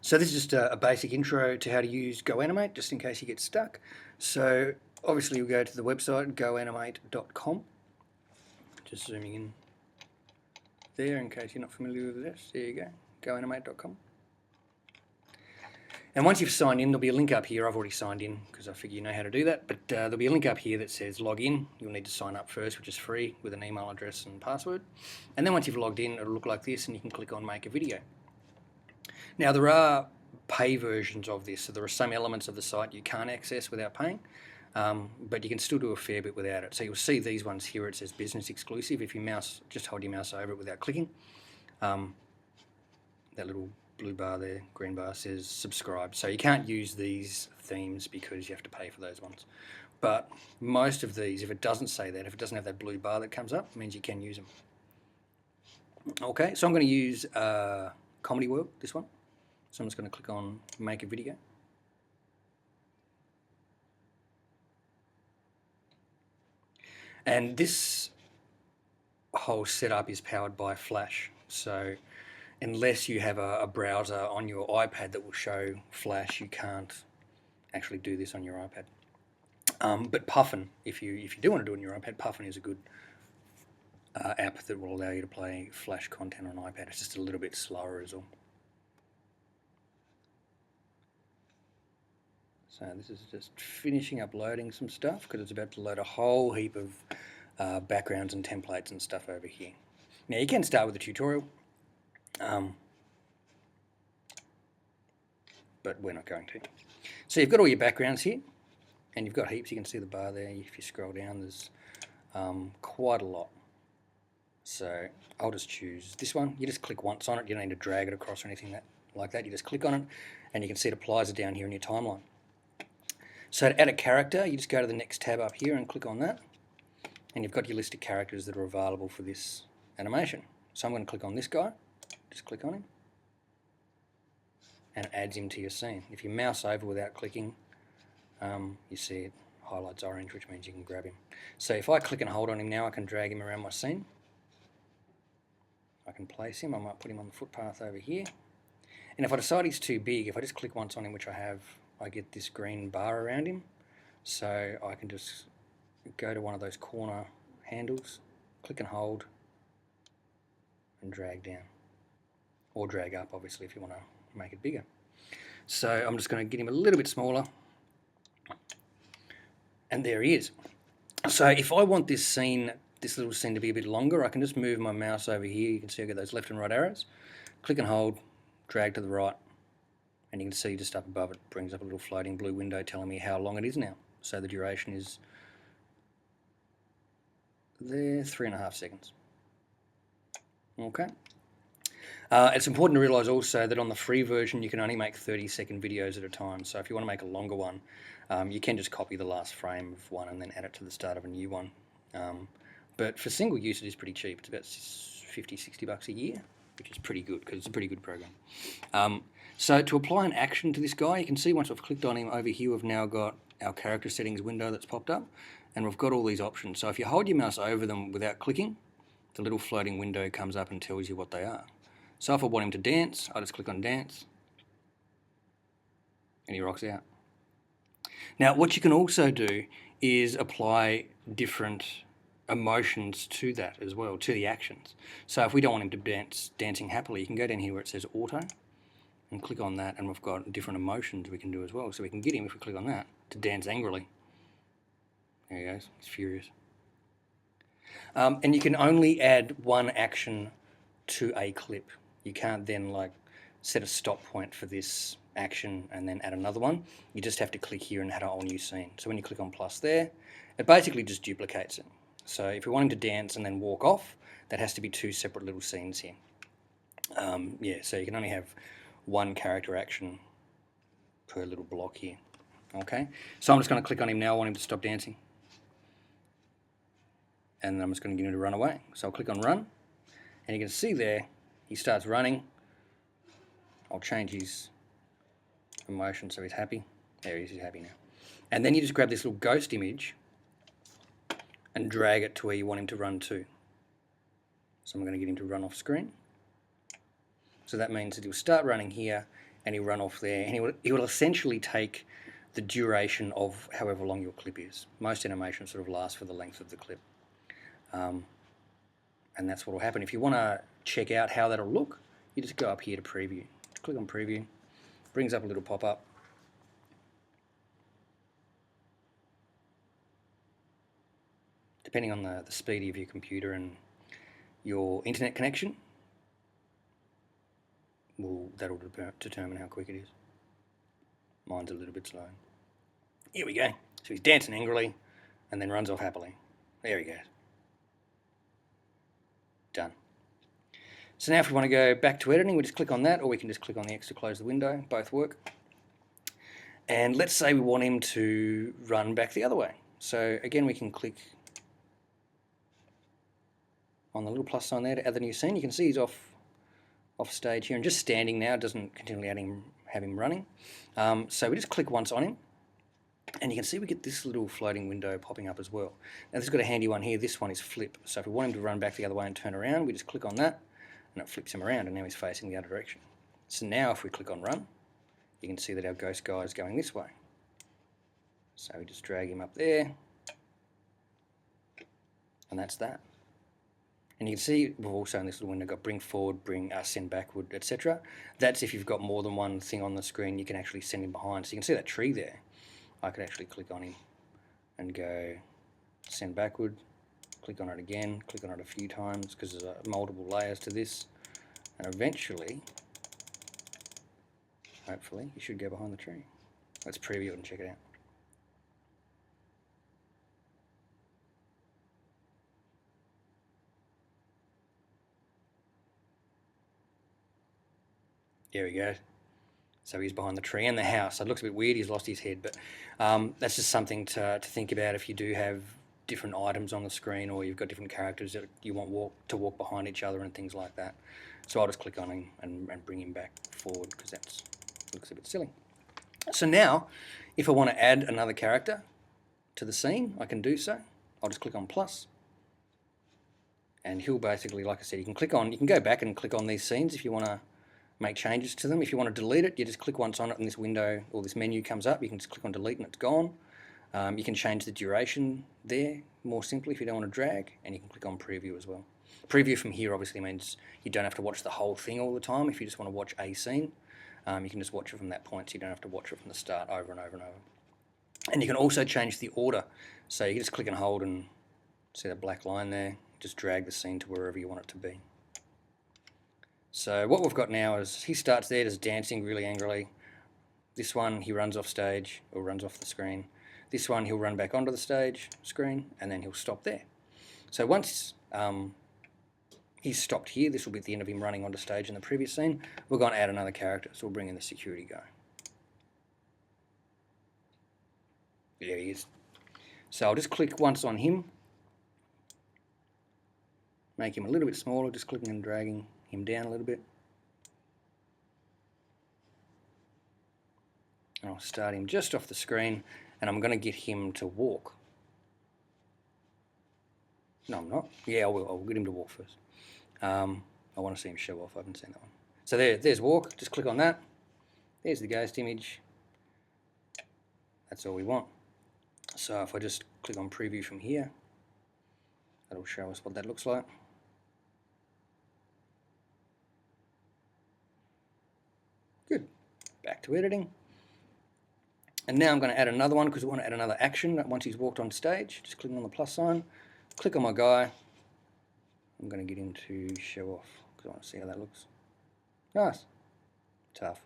So this is just a basic intro to how to use GoAnimate, just in case you get stuck. So obviously we'll go to the website, GoAnimate.com. Just zooming in there in case you're not familiar with this. There you go, GoAnimate.com. And once you've signed in, there'll be a link up here. I've already signed in because I figure you know how to do that. But there'll be a link up here that says log in. You'll need to sign up first, which is free, with an email address and password. And then once you've logged in, it'll look like this, and you can click on make a video. Now there are pay versions of this, so there are some elements of the site you can't access without paying, but you can still do a fair bit without it. So you'll see these ones here, it says business exclusive. If you just hold your mouse over it without clicking, that little blue bar there, green bar, says subscribe. So you can't use these themes because you have to pay for those ones. But most of these, if it doesn't say that, if it doesn't have that blue bar that comes up, it means you can use them. Okay, so I'm going to use Comedy World, this one. So I'm just going to click on make a video. And this whole setup is powered by Flash. So unless you have a browser on your iPad that will show Flash, you can't actually do this on your iPad. But Puffin, if you do want to do it on your iPad, Puffin is a good app that will allow you to play Flash content on iPad. It's just a little bit slower as well. So this is just finishing uploading some stuff because it's about to load a whole heap of backgrounds and templates and stuff over here. Now you can start with a tutorial, but we're not going to. So you've got all your backgrounds here, and you've got heaps. You can see the bar there. If you scroll down, there's quite a lot. So I'll just choose this one. You just click once on it. You don't need to drag it across or anything like that. You just click on it, and you can see it applies it down here in your timeline. So to add a character, you just go to the next tab up here and click on that, and you've got your list of characters that are available for this animation. So I'm going to click on this guy, just click on him, and it adds him to your scene. If you mouse over without clicking, you see it highlights orange, which means you can grab him. So if I click and hold on him now, I can drag him around my scene. I can place him. I might put him on the footpath over here. And if I decide he's too big, if I just click once on him, which I have, I get this green bar around him. So I can just go to one of those corner handles, click and hold, and drag down. Or drag up, obviously, if you want to make it bigger. So I'm just going to get him a little bit smaller. And there he is. So if I want this little scene to be a bit longer, I can just move my mouse over here. You can see I get those left and right arrows. Click and hold, drag to the right, and you can see just up above it brings up a little floating blue window telling me how long it is now. So the duration is there, 3.5 seconds. Okay. It's important to realise also that on the free version you can only make 30-second videos at a time. So if you want to make a longer one, you can just copy the last frame of one and then add it to the start of a new one. But for single use it is pretty cheap. It's about $50-60 a year, which is pretty good because it's a pretty good program. So to apply an action to this guy, you can see once I've clicked on him over here, we've now got our character settings window that's popped up, and we've got all these options. So if you hold your mouse over them without clicking, the little floating window comes up and tells you what they are. So if I want him to dance, I just click on dance, and he rocks out. Now what you can also do is apply different emotions to that as well, to the actions. So if we don't want him to dance dancing happily, you can go down here where it says auto and click on that, and we've got different emotions we can do as well. So we can get him, if we click on that, to dance angrily. There he goes, he's furious. And you can only add one action to a clip. You can't then like set a stop point for this action and then add another one. You just have to click here and add a whole new scene. So when you click on plus there, it basically just duplicates it. So if you're wanting to dance and then walk off, that has to be two separate little scenes here. Yeah, so you can only have one character action per little block here. Okay, so I'm just going to click on him now. I want him to stop dancing. And I'm just going to get him to run away. So I'll click on run, and you can see there, he starts running. I'll change his emotion so he's happy. There he is, he's happy now. And then you just grab this little ghost image and drag it to where you want him to run to. So I'm going to get him to run off screen. So that means that he'll start running here, and he'll run off there, and he will essentially take the duration of however long your clip is. Most animations sort of last for the length of the clip. And that's what will happen. If you want to check out how that'll look, you just go up here to preview. Click on preview, brings up a little pop-up. Depending on the speed of your computer and your internet connection, that'll determine how quick it is. Mine's a little bit slow. Here we go. So he's dancing angrily and then runs off happily. There he goes. Done. So now if we want to go back to editing, we just click on that, or we can just click on the X to close the window. Both work. And let's say we want him to run back the other way. So again, we can click on the little plus sign there to add the new scene. You can see he's off stage here and just standing now. It doesn't continually have him running. So we just click once on him, and you can see we get this little floating window popping up as well. Now this has got a handy one here. This one is flip. So if we want him to run back the other way and turn around, we just click on that, and it flips him around, and now he's facing the other direction. So now if we click on run, you can see that our ghost guy is going this way. So we just drag him up there, and that's that. And you can see we've also in this little window got bring forward, send backward, etc. That's if you've got more than one thing on the screen, you can actually send him behind. So you can see that tree there. I could actually click on him and go send backward, click on it again, click on it a few times because there's multiple layers to this, and eventually, hopefully, you should go behind the tree. Let's preview it and check it out. There we go. So he's behind the tree and the house. So it looks a bit weird, he's lost his head, but that's just something to think about if you do have different items on the screen, or you've got different characters that you want to walk behind each other and things like that. So I'll just click on him and bring him back forward because that looks a bit silly. So now, if I want to add another character to the scene, I can do so. I'll just click on plus, and he'll basically, like I said, you can go back and click on these scenes if you want to make changes to them. If you want to delete it, you just click once on it and this window or this menu comes up. You can just click on delete and it's gone. You can change the duration there more simply if you don't want to drag, and you can click on preview as well. Preview from here obviously means you don't have to watch the whole thing all the time. If you just want to watch a scene, you can just watch it from that point, so you don't have to watch it from the start over and over and over. And you can also change the order. So you can just click and hold and see that black line there, just drag the scene to wherever you want it to be. So what we've got now is he starts there just dancing really angrily. This one he runs off stage or runs off the screen. This one he'll run back onto the screen, and then he'll stop there. So once he's stopped here, this will be at the end of him running onto stage in the previous scene. We're going to add another character, so we'll bring in the security guy. There he is. So I'll just click once on him, make him a little bit smaller, just clicking and dragging him down a little bit. And I'll start him just off the screen, and I'm going to get him to walk. No, I'm not. Yeah, I will. I'll get him to walk first. I want to see him show off. I haven't seen that one. So there's walk. Just click on that. There's the ghost image. That's all we want. So if I just click on preview from here, that'll show us what that looks like. Good. Back to editing. And now I'm going to add another one because we want to add another action once he's walked on stage. Just clicking on the plus sign. Click on my guy. I'm going to get him to show off because I want to see how that looks. Nice. Tough.